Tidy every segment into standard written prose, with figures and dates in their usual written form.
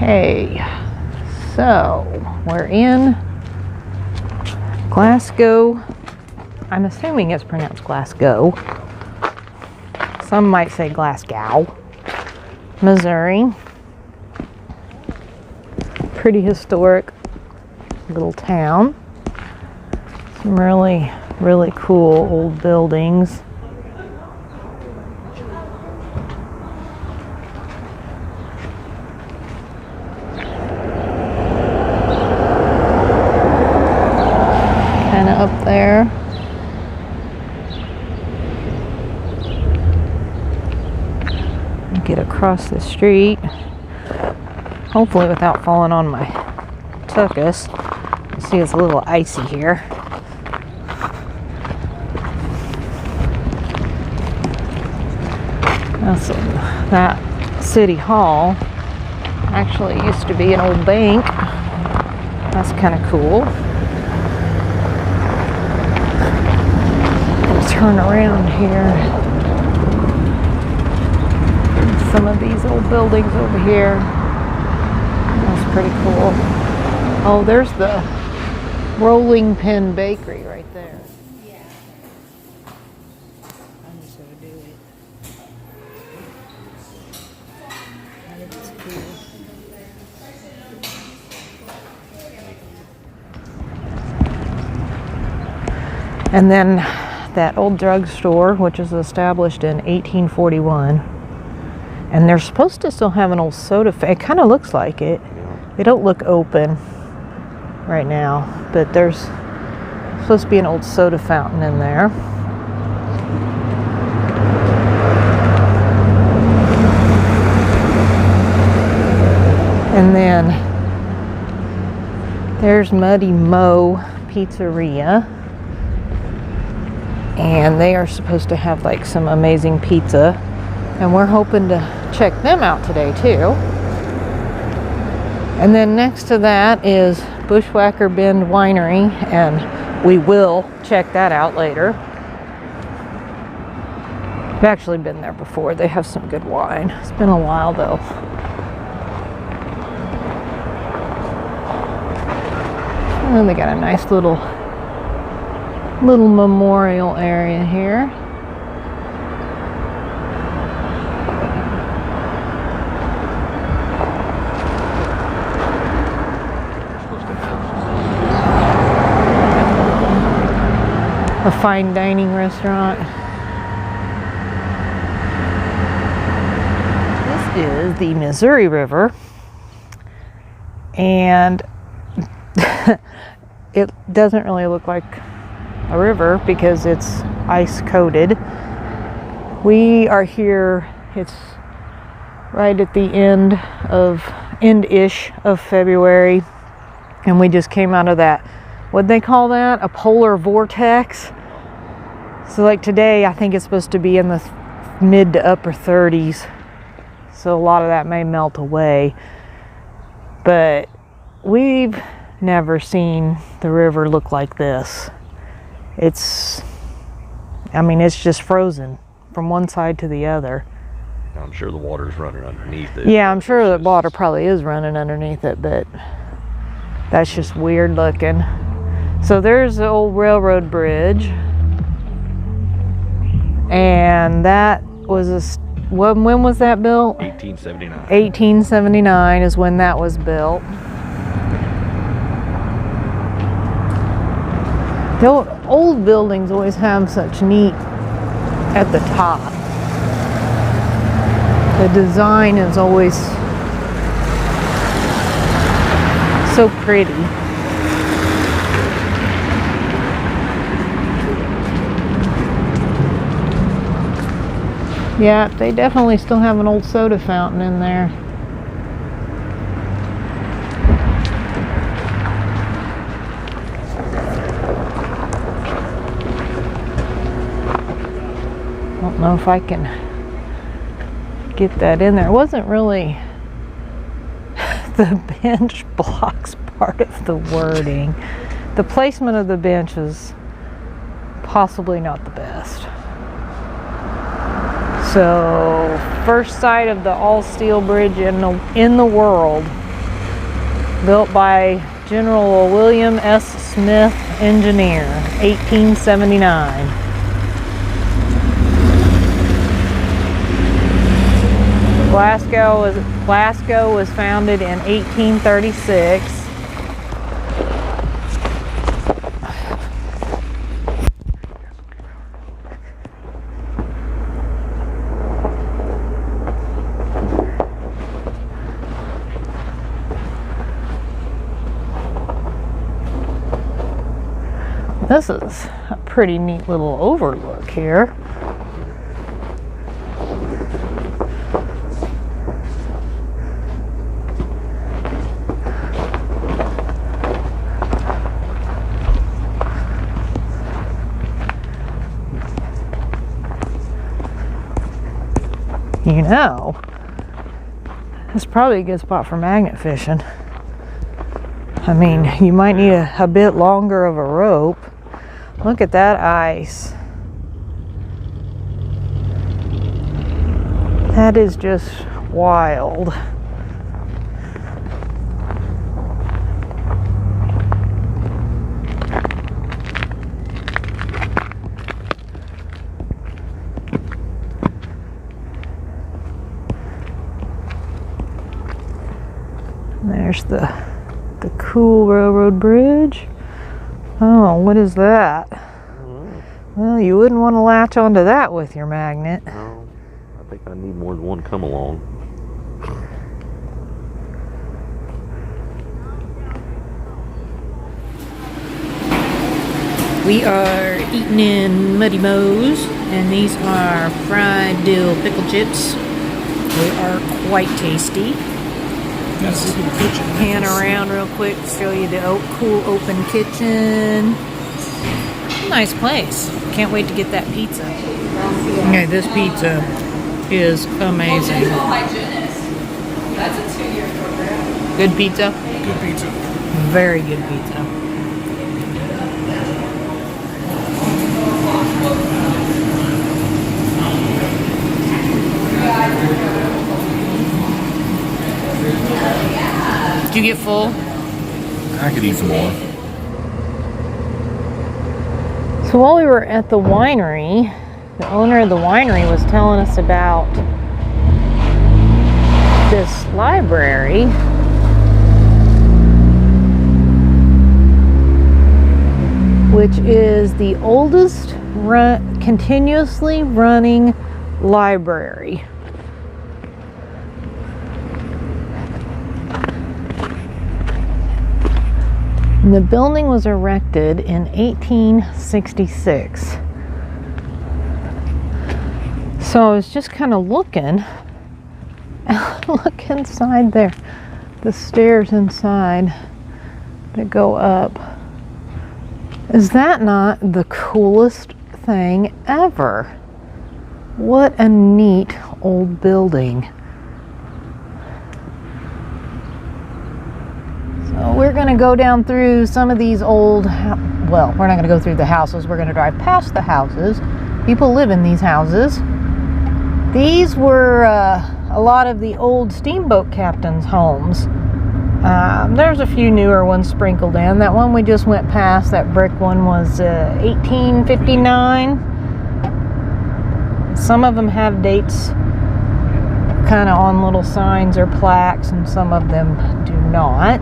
Okay, so we're in Glasgow. I'm assuming it's pronounced Glasgow. Some might say Glasgow, Missouri. Pretty historic little town. Some really, really cool old buildings. Kind of up there. Get across the street, hopefully without falling on my tuchus. You see it's a little icy here. That city hall actually used to be an old bank. That's kind of cool. Let's turn around here. Some of these old buildings over here. That's pretty cool. Oh, there's the Rolling Pin Bakery right there. Yeah. I'm just gonna do it. I think it's cool. And then that old drugstore, which was established in 1841. And they're supposed to still have an old soda fountain. It kind of looks like it. They don't look open right now, but there's supposed to be an old soda fountain in there. And then there's Muddy Mo Pizzeria. And they are supposed to have like some amazing pizza. And we're hoping to check them out today too. And then next to that is Bushwhacker Bend Winery, and we will check that out later. I've actually been there before. They have some good wine. It's been a while though. And then they got a nice little memorial area here. A fine dining restaurant. This is the Missouri River, and it doesn't really look like a river because it's ice coated. We are here, it's right at the end-ish of February, and we just came out of that, what'd they call that? A polar vortex. So like today, I think it's supposed to be in the mid to upper 30s. So a lot of that may melt away. But we've never seen the river look like this. It's just frozen from one side to the other. I'm sure the water's running underneath it. Yeah, I'm sure the water probably is running underneath it, but that's just weird looking. So there's the old railroad bridge. And that was when was that built? 1879. 1879 is when that was built. The old buildings always have such neat at the top. The design is always so pretty. Yeah, they definitely still have an old soda fountain in there. I don't know if I can get that in there. It wasn't really the bench blocks part of the wording. The placement of the bench is possibly not the best. So, first sight of the all-steel bridge in the world. Built by General William S. Smith, engineer, 1879. Glasgow was founded in 1836. This is a pretty neat little overlook here. You know, it's probably a good spot for magnet fishing. I mean, you might need a bit longer of a rope. Look at that ice. That is just wild. There's the cool railroad bridge. Oh, what is that? Well, you wouldn't want to latch onto that with your magnet. No, I think I need more than one come along. We are eating in Muddy Moe's, and these are fried dill pickle chips. They are quite tasty. That's a good kitchen. Pan around real quick to show you the cool open kitchen. Nice place. Can't wait to get that pizza. Okay, this pizza is amazing. That's a 2-year program. Good pizza? Good pizza. Very good pizza. Did you get full? I could eat some more. So while we were at the winery, the owner of the winery was telling us about this library. Which is the oldest continuously running library. And the building was erected in 1866. So I was just kind of looking. Look inside there. The stairs inside that go up. Is that not the coolest thing ever? What a neat old building. So we're going to go down through some of these old, well, we're not going to go through the houses. We're going to drive past the houses. People live in these houses. These were a lot of the old steamboat captains' homes. There's a few newer ones sprinkled in. That one we just went past, that brick one, was 1859. Some of them have dates kind of on little signs or plaques, and some of them do not.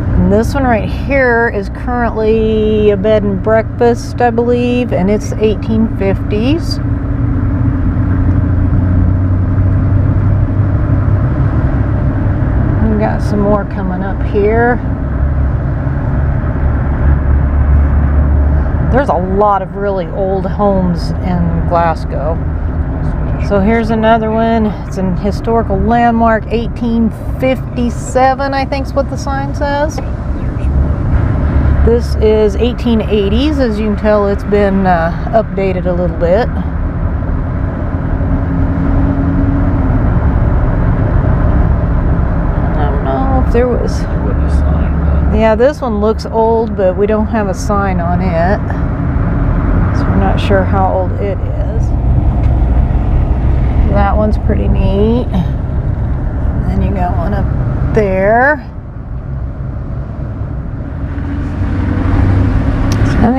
And this one right here is currently a bed and breakfast, I believe, and it's 1850s. We've got some more coming up here. There's a lot of really old homes in Glasgow. So here's another one. It's an historical landmark, 1857, I think is what the sign says. This is 1880s. As you can tell, it's been updated a little bit. I don't know if there was... There wasn't a sign, but Yeah, this one looks old, but we don't have a sign on it. So we're not sure how old it is. That one's pretty neat. And then you got one up there.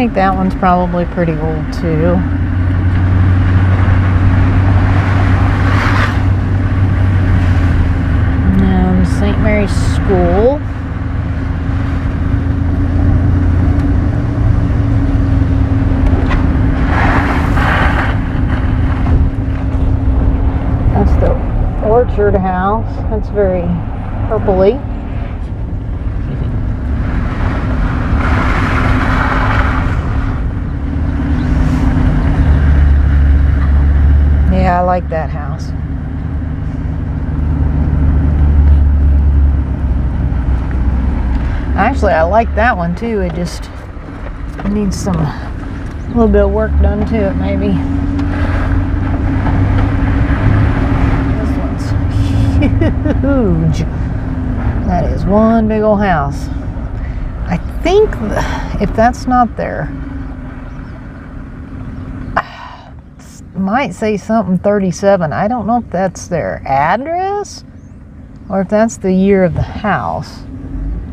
think that one's probably pretty old too. St. Mary's School. That's the Orchard House. That's very purpley. Yeah, I like that house. Actually, I like that one too. It just needs a little bit of work done to it, maybe. This one's huge. That is one big old house. I think if that's not there, might say something 37. I don't know if that's their address or if that's the year of the house.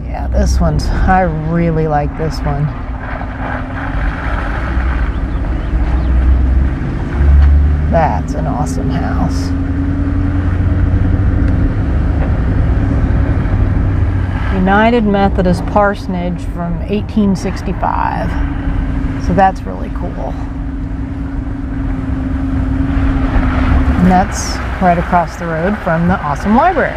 Yeah, this one's, I really like this one. That's an awesome house. United Methodist Parsonage from 1865. So that's really cool. And that's right across the road from the awesome library.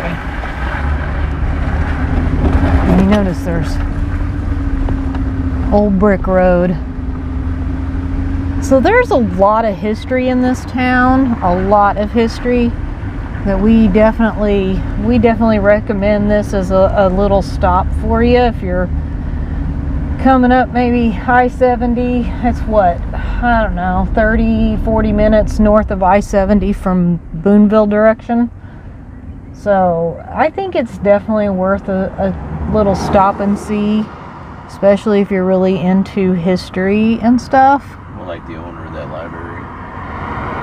And you notice there's Old Brick Road. So there's a lot of history in this town, a lot of history that we definitely recommend this as a little stop for you if you're coming up maybe I-70. It's what, I don't know, 30-40 minutes north of I-70 from Boonville direction. So I think it's definitely worth a little stop and see, especially if you're really into history and stuff. Well, like the owner of that library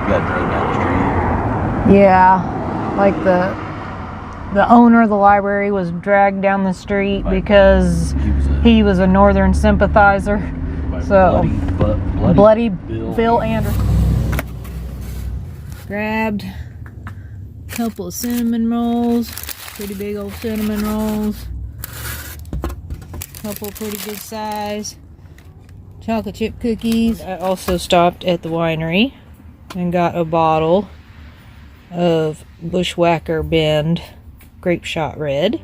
got dragged down the street. Yeah, like the owner of the library was dragged down the street because he was a Northern sympathizer. So bloody Bill Anderson. Grabbed a couple of cinnamon rolls, pretty big old cinnamon rolls. Couple pretty good size chocolate chip cookies. I also stopped at the winery and got a bottle of Bushwhacker Bend Grape Shot Red.